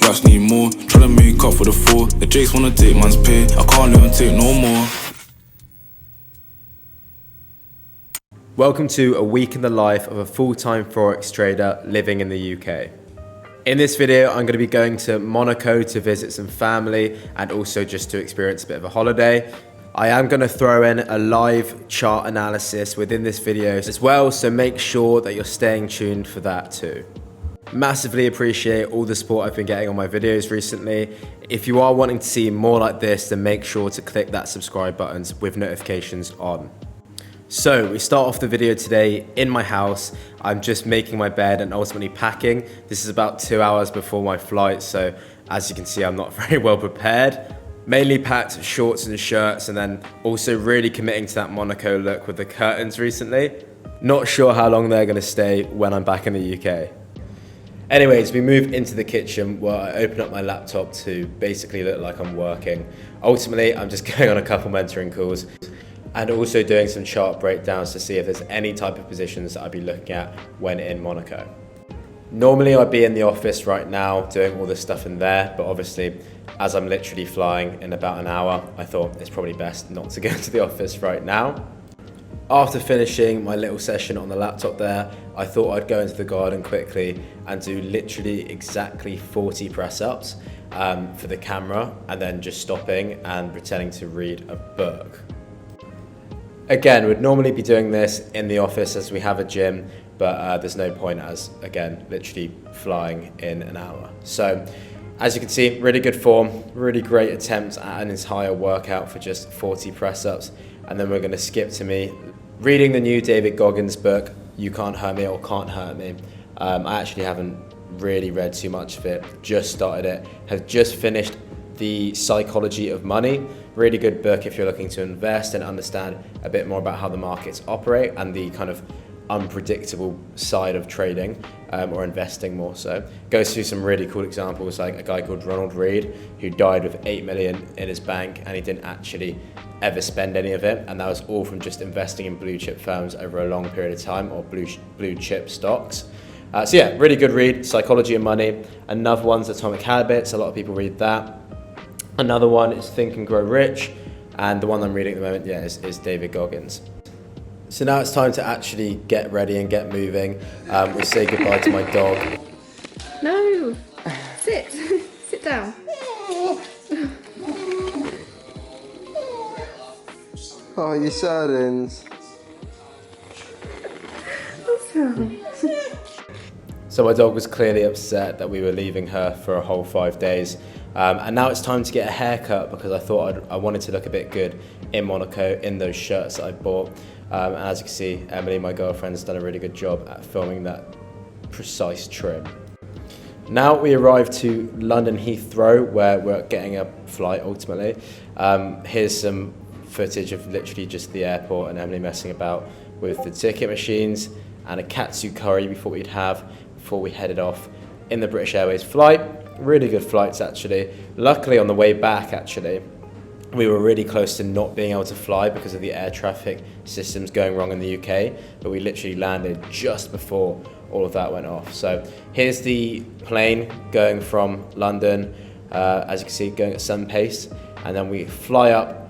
flats need more. Tryna make up for the fall. The Jakes wanna take man's pay. I can't let them take no more. Welcome to a week in the life of a full-time Forex trader living in the UK. In this video, I'm going to be going to Monaco to visit some family and also just to experience a bit of a holiday. I am going to throw in a live chart analysis within this video as well, so make sure that you're staying tuned for that too. Massively appreciate all the support I've been getting on my videos recently. If you are wanting to see more like this, then make sure to click that subscribe button with notifications on. So we start off the video today in my house. I'm just making my bed and ultimately packing. This is about 2 hours before my flight, so as you can see, I'm not very well prepared. Mainly packed shorts and shirts, and then also really committing to that Monaco look with the curtains recently. Not sure how long they're gonna stay when I'm back in the UK. Anyways, we move into the kitchen where I open up my laptop to basically look like I'm working. Ultimately, I'm just going on a couple mentoring calls and also doing some chart breakdowns to see if there's any type of positions that I'd be looking at when in Monaco. Normally I'd be in the office right now doing all this stuff in there, but obviously as I'm literally flying in about an hour, I thought it's probably best not to go to the office right now. After finishing my little session on the laptop there, I thought I'd go into the garden quickly and do literally exactly 40 press-ups for the camera, and then just stopping and pretending to read a book. Again, we'd normally be doing this in the office as we have a gym, but there's no point as, again, literally flying in an hour. So, as you can see, really good form, really great attempt at an entire workout for just 40 press-ups. And then we're gonna skip to me reading the new David Goggins book, You Can't Hurt Me or Can't Hurt Me. I actually haven't really read too much of it, just started it, have just finished The Psychology of Money. Really good book if you're looking to invest and understand a bit more about how the markets operate and the kind of unpredictable side of trading or investing more so. Goes through some really cool examples, like a guy called Ronald Reed who died with 8 million in his bank and he didn't actually ever spend any of it, and that was all from just investing in blue chip firms over a long period of time, or blue chip stocks. So yeah, really good read, Psychology of Money. Another one's Atomic Habits, a lot of people read that. Another one is Think and Grow Rich, and the one I'm reading at the moment, is David Goggins. So now it's time to actually get ready and get moving. We say goodbye to my dog. No, sit, sit down. Oh, you sardines. So my dog was clearly upset that we were leaving her for a whole 5 days. And now it's time to get a haircut because I thought I wanted to look a bit good in Monaco in those shirts that I bought. And as you can see, Emily, my girlfriend, has done a really good job at filming that precise trim. Now we arrive to London Heathrow, where we're getting a flight ultimately. Here's some footage of literally just the airport and Emily messing about with the ticket machines and a katsu curry before we headed off in the British Airways flight. Really good flights actually. Luckily on the way back actually, we were really close to not being able to fly because of the air traffic systems going wrong in the UK, but we literally landed just before all of that went off. So here's the plane going from London, as you can see, going at some pace, and then we fly up,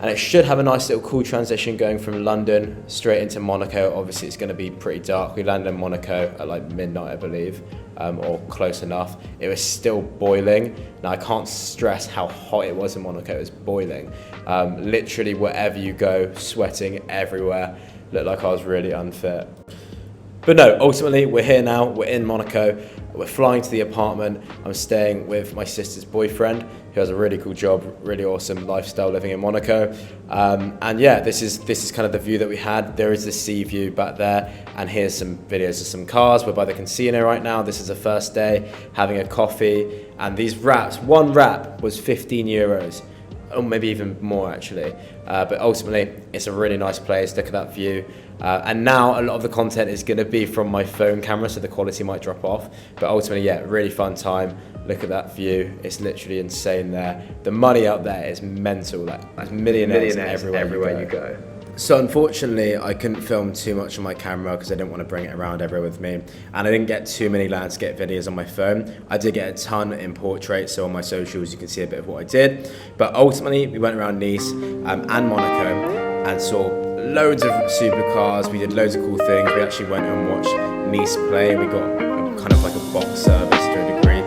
and it should have a nice little cool transition going from London straight into Monaco. Obviously it's going to be pretty dark. We landed in Monaco at like midnight, I believe, or close enough. It was still boiling. Now I can't stress how hot it was in Monaco. It was boiling. Literally wherever you go, sweating everywhere. Looked like I was really unfit. But no, ultimately we're here now, we're in Monaco, we're flying to the apartment. I'm staying with my sister's boyfriend, who has a really cool job, really awesome lifestyle living in Monaco. And yeah, this is kind of the view that we had. There is the sea view back there, and here's some videos of some cars. We're by the casino right now. This is the first day, having a coffee, and these wraps, one wrap was 15 euros. Or maybe even more actually, but ultimately it's a really nice place. Look at that view, and now a lot of the content is going to be from my phone camera, so the quality might drop off, but ultimately, yeah, really fun time. Look at that view, it's literally insane there. The money out there is mental. Like, there's millionaires everywhere you go. So unfortunately, I couldn't film too much on my camera because I didn't want to bring it around everywhere with me. And I didn't get too many landscape videos on my phone. I did get a ton in portrait, so on my socials you can see a bit of what I did. But ultimately, we went around Nice and Monaco and saw loads of supercars. We did loads of cool things. We actually went and watched Nice play. We got kind of like a box service to a degree.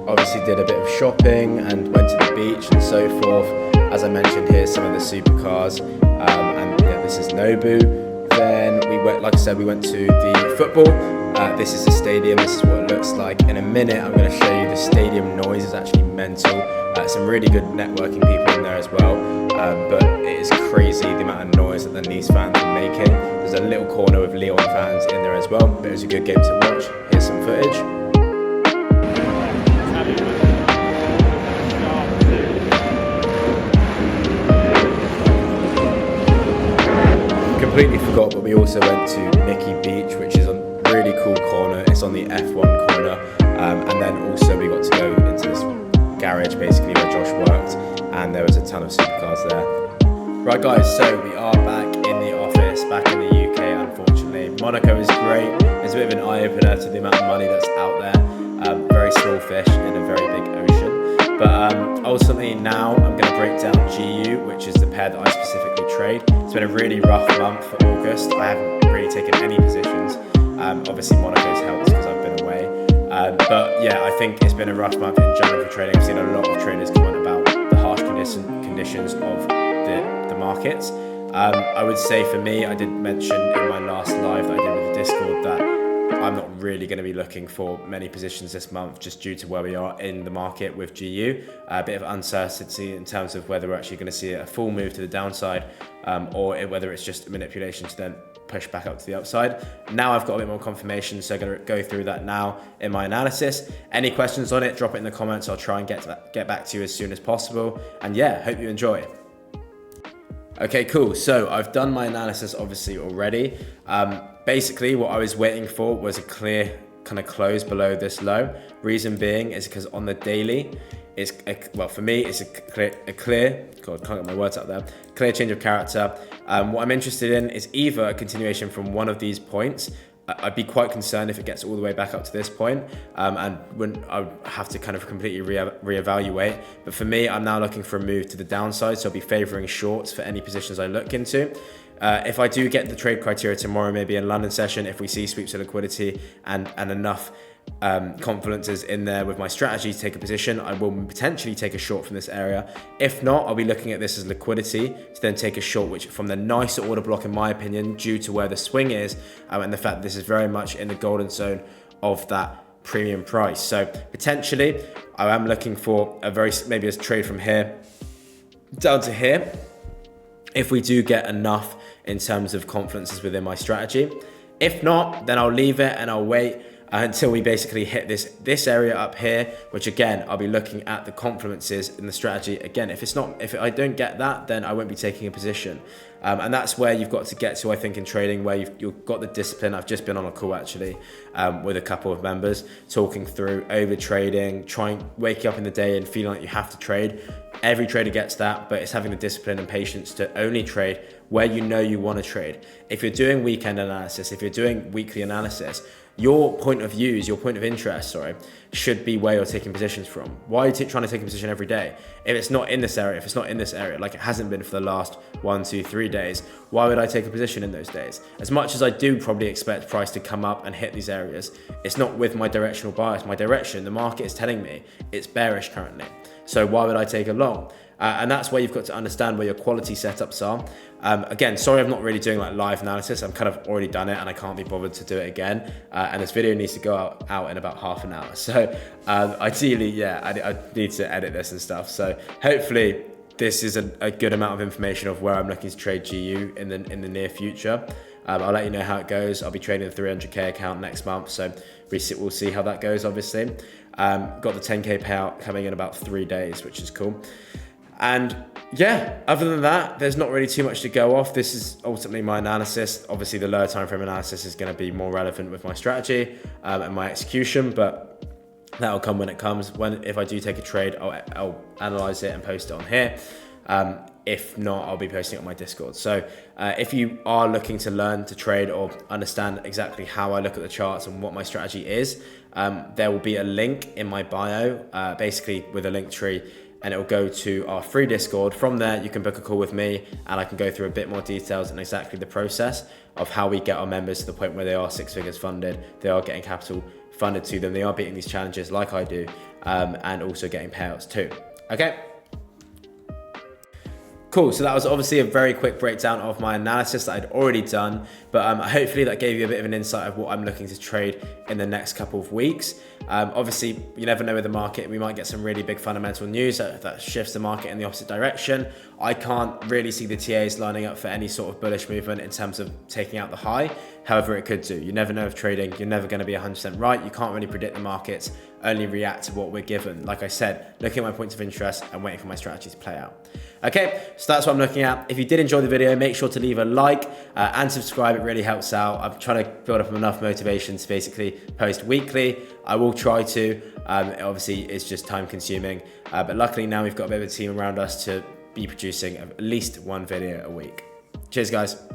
Obviously did a bit of shopping and went to the beach and so forth. As I mentioned, here's some of the supercars, and yeah, this is Nobu. Then we went, like I said, we went to the football. This is the stadium, this is what it looks like. In a minute, I'm going to show you the stadium noise is actually mental. Some really good networking people in there as well, but it is crazy the amount of noise that the Nice fans are making. There's a little corner with Lyon fans in there as well, but it was a good game to watch. Here's some footage. Completely forgot, but we also went to Nicky Beach, which is a really cool corner. It's on the F1 corner, and then also we got to go into this garage basically where Josh worked, and there was a ton of supercars there. Right guys, so we are back in the office, back in the UK unfortunately. Monaco is great. It's a bit of an eye-opener to the amount of money that's out there. Very small fish in a very big ocean. But ultimately now I'm going to break down GU, which is the pair that I specifically trade. It's been a really rough month for August. I haven't really taken any positions. Obviously Monaco's helped because I've been away. But yeah, I think it's been a rough month in general for trading. I've seen a lot of traders comment about the harsh conditions of the markets. I would say for me, I did mention in my last live that I did with the Discord that I'm not really going to be looking for many positions this month just due to where we are in the market with GU. A bit of uncertainty in terms of whether we're actually going to see a full move to the downside or whether it's just manipulation to then push back up to the upside. Now I've got a bit more confirmation, so I'm going to go through that now in my analysis. Any questions on it, drop it in the comments. I'll try and get back to you as soon as possible. And yeah, hope you enjoy. Okay, cool. So I've done my analysis obviously already. Basically what I was waiting for was a clear kind of close below this low. Reason being is because on the daily, well for me, it's a clear, God, can't get my words out there, clear change of character. What I'm interested in is either a continuation from one of these points. I'd be quite concerned if it gets all the way back up to this point, and I would have to kind of completely reevaluate. But for me, I'm now looking for a move to the downside, so I'll be favouring shorts for any positions I look into. If I do get the trade criteria tomorrow, maybe in London session, if we see sweeps of liquidity and enough confidence is in there with my strategy to take a position, I will potentially take a short from this area. If not, I'll be looking at this as liquidity to then take a short, which from the nicer order block in my opinion, due to where the swing is and the fact that this is very much in the golden zone of that premium price. So potentially I am looking for maybe a trade from here down to here if we do get enough in terms of confidences within my strategy. If not, then I'll leave it and I'll wait until we basically hit this area up here, which again, I'll be looking at the confluences in the strategy. Again, if I don't get that, then I won't be taking a position. And that's where you've got to get to, I think, in trading, where you've got the discipline. I've just been on a call actually with a couple of members talking through over trading, waking up in the day and feeling like you have to trade. Every trader gets that, but it's having the discipline and patience to only trade where you know you want to trade. If you're doing weekend analysis, if you're doing weekly analysis, your point of interest, should be where you're taking positions from. Why are you trying to take a position every day? If it's not in this area, like it hasn't been for the last 1, 2, 3 days, why would I take a position in those days? As much as I do probably expect price to come up and hit these areas, it's not with my directional bias. My direction, the market is telling me it's bearish currently. So why would I take a long? And that's where you've got to understand where your quality setups are. Again, sorry I'm not really doing like live analysis. I've kind of already done it and I can't be bothered to do it again. And this video needs to go out in about half an hour. So ideally, yeah, I need to edit this and stuff. So hopefully this is a good amount of information of where I'm looking to trade GU in the near future. I'll let you know how it goes. I'll be trading the 300k account next month. So we'll see how that goes, obviously. Got the 10k payout coming in about 3 days, which is cool. And yeah, other than that, there's not really too much to go off. This is ultimately my analysis. Obviously, the lower time frame analysis is going to be more relevant with my strategy and my execution, but that'll come when it comes. If I do take a trade, I'll analyze it and post it on here. If not, I'll be posting it on my Discord. So if you are looking to learn to trade or understand exactly how I look at the charts and what my strategy is, there will be a link in my bio, basically with a link tree, and it will go to our free Discord. From there, you can book a call with me and I can go through a bit more details and exactly the process of how we get our members to the point where they are 6 figures funded, they are getting capital funded to them, they are beating these challenges like I do, and also getting payouts too. Okay. Cool, so that was obviously a very quick breakdown of my analysis that I'd already done, but hopefully that gave you a bit of an insight of what I'm looking to trade in the next couple of weeks. Obviously, you never know with the market, we might get some really big fundamental news that shifts the market in the opposite direction. I can't really see the TAs lining up for any sort of bullish movement in terms of taking out the high. However, it could do. You never know with trading, you're never going to be 100% right. You can't really predict the markets, only react to what we're given. Like I said, looking at my points of interest and waiting for my strategy to play out. Okay, so that's what I'm looking at. If you did enjoy the video, make sure to leave a like and subscribe. It really helps out. I'm trying to build up enough motivation to basically post weekly. I will try to. Obviously, it's just time consuming. But luckily now we've got a bit of a team around us to be producing at least one video a week. Cheers, guys.